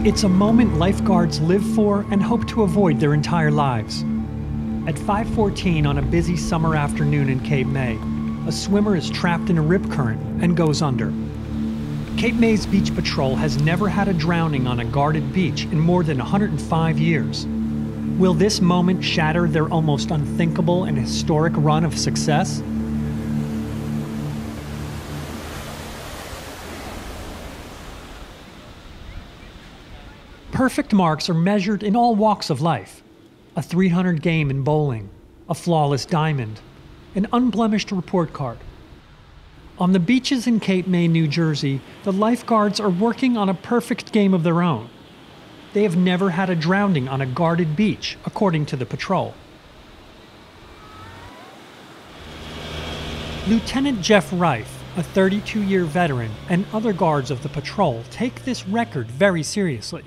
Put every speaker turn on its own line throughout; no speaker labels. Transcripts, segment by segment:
It's a moment lifeguards live for and hope to avoid their entire lives. At 5:14 on a busy summer afternoon in Cape May, a swimmer is trapped in a rip current and goes under. Cape May's beach patrol has never had a drowning on a guarded beach in more than 105 years. Will this moment shatter their almost unthinkable and historic run of success? Perfect marks are measured in all walks of life. A 300 game in bowling, a flawless diamond, an unblemished report card. On the beaches in Cape May, New Jersey, the lifeguards are working on a perfect game of their own. They have never had a drowning on a guarded beach, according to the patrol. Lieutenant Jeff Rife, a 32-year veteran, and other guards of the patrol take this record very seriously.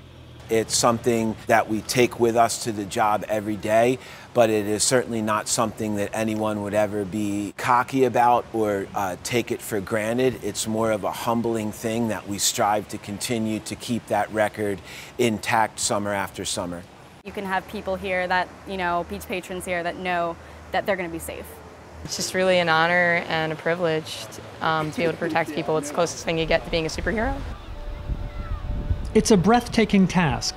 It's something that we take with us to the job every day, but it is certainly not something that anyone would ever be cocky about or take it for granted. It's more of a humbling thing that we strive to continue to keep that record intact summer after summer.
You can have people here that, beach patrons here that know that they're going to be safe.
It's just really an honor and a privilege to be able to protect people. It's the closest thing you get to being a superhero.
It's a breathtaking task.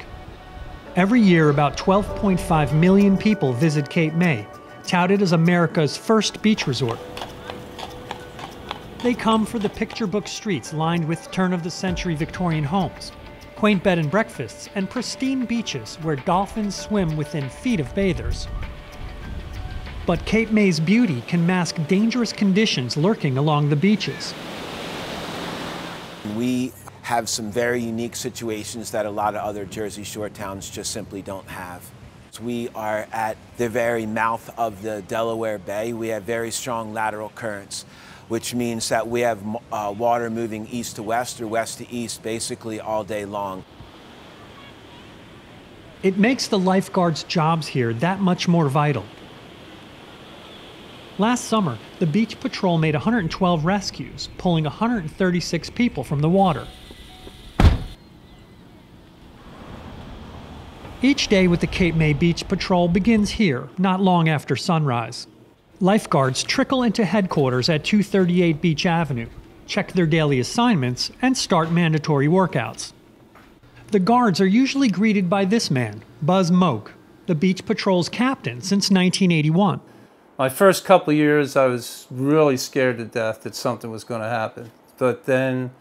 Every year, about 12.5 million people visit Cape May, touted as America's first beach resort. They come for the picture book streets lined with turn-of-the-century Victorian homes, quaint bed and breakfasts, and pristine beaches where dolphins swim within feet of bathers. But Cape May's beauty can mask dangerous conditions lurking along the beaches.
We have some very unique situations that a lot of other Jersey Shore towns just simply don't have. We are at the very mouth of the Delaware Bay. We have very strong lateral currents, which means that we have water moving east to west or west to east basically all day long.
It makes the lifeguards' jobs here that much more vital. Last summer, the beach patrol made 112 rescues, pulling 136 people from the water. Each day with the Cape May Beach Patrol begins here, not long after sunrise. Lifeguards trickle into headquarters at 238 Beach Avenue, check their daily assignments, and start mandatory workouts. The guards are usually greeted by this man, Buzz Moak, the Beach Patrol's captain since 1981.
My first couple of years, I was really scared to death that something was going to happen. But then,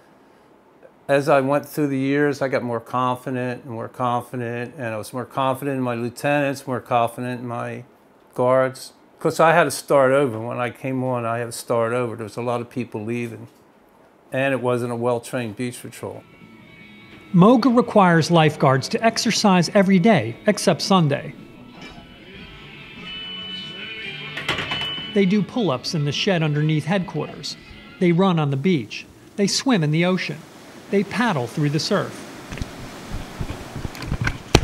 as I went through the years, I got more confident, and I was more confident in my lieutenants, more confident in my guards. Because I had to start over. When I came on, I had to start over. There was a lot of people leaving, and it wasn't a well-trained beach patrol.
MOGA requires lifeguards to exercise every day, except Sunday. They do pull-ups in the shed underneath headquarters. They run on the beach. They swim in the ocean. They paddle through the surf.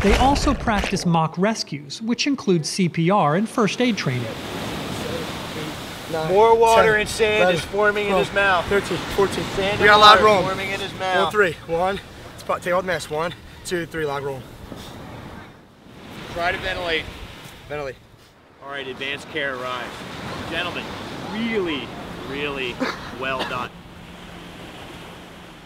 They also practice mock rescues, which include CPR and first aid training.
9,
more water
10,
and sand
11,
is forming
12,
in his mouth.
13, 14.
Sand
We got a log roll.
forming in his mouth.
1, 3. 1. Take all the mess. 1, 2, 3. Log roll.
Try to ventilate.
Ventilate.
All right, advanced care arrives. Gentlemen, really, really well done.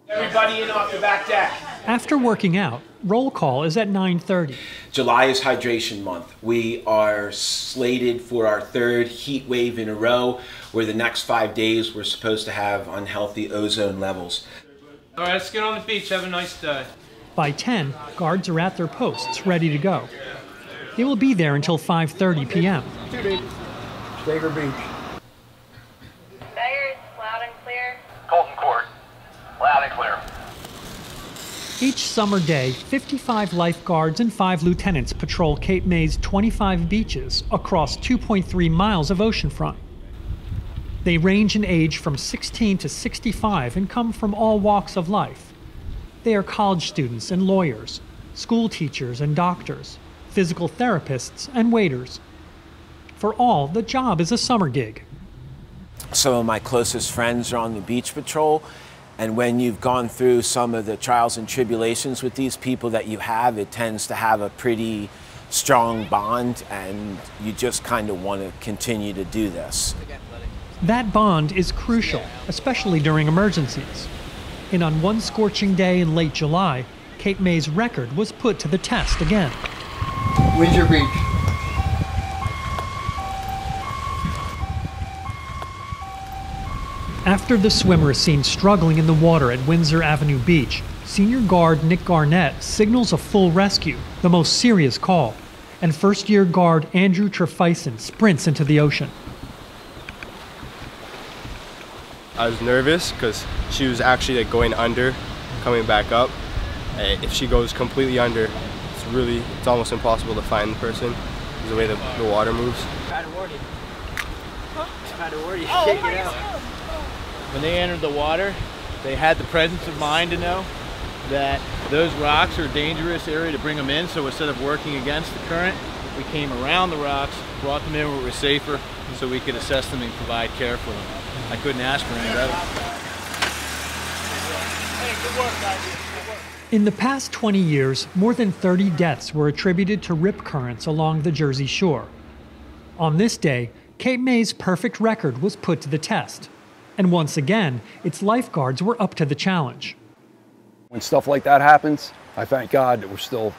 Everybody in off the back deck.
After working out, roll call is at 9:30.
July is hydration month. We are slated for our third heat wave in a row, where the next 5 days we're supposed to have unhealthy ozone levels.
All right, let's get on the beach. Have a nice day.
By 10, guards are at their posts, ready to go. They will be there until 5:30 p.m.
Stager Beach.
Beggars, loud and clear.
Colton Court, loud and clear.
Each summer day, 55 lifeguards and 5 lieutenants patrol Cape May's 25 beaches across 2.3 miles of oceanfront. They range in age from 16 to 65 and come from all walks of life. They are college students and lawyers, school teachers and doctors, physical therapists and waiters. For all, the job is a summer gig.
Some of my closest friends are on the beach patrol, And when you've gone through some of the trials and tribulations with these people that you have, it tends to have a pretty strong bond, and you just kind of want to continue to do this.
That bond is crucial, especially during emergencies. And on one scorching day in late July, Cape May's record was put to the test again.
Windsor Beach.
After the swimmer is seen struggling in the water at Windsor Avenue Beach, senior guard Nick Garnett signals a full rescue, the most serious call, and first-year guard Andrew TREFFEISEN sprints into the ocean.
I was nervous because she was actually going under, coming back up. If she goes completely under, it's almost impossible to find the person because the way the water moves.
Try to warn you. Try to warn you. Can't get out. When they entered the water, they had the presence of mind to know that those rocks are a dangerous area to bring them in, so instead of working against the current, we came around the rocks, brought them in where it was safer, so we could assess them and provide care for them. I couldn't ask for any better. Hey, good work, guys. Good work.
In the past 20 years, more than 30 deaths were attributed to rip currents along the Jersey Shore. On this day, Cape May's perfect record was put to the test. And once again, its lifeguards were up to the challenge.
When stuff like that happens, I thank God that we're still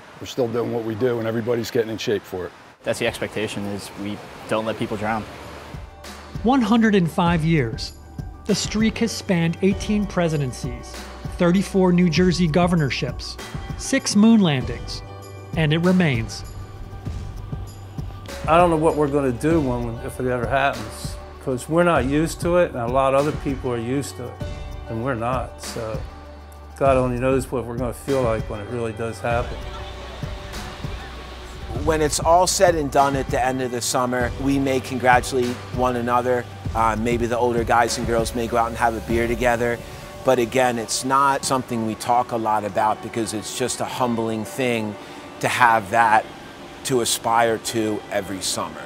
doing what we do and everybody's getting in shape for it.
That's the expectation, is we don't let people drown.
105 years. The streak has spanned 18 presidencies, 34 New Jersey governorships, 6 moon landings, and it remains.
I don't know what we're going to do if it ever happens, because we're not used to it, and a lot of other people are used to it, and we're not. So God only knows what we're going to feel like when it really does happen.
When it's all said and done at the end of the summer, we may congratulate one another. Maybe the older guys and girls may go out and have a beer together. But again, it's not something we talk a lot about because it's just a humbling thing to have that to aspire to every summer.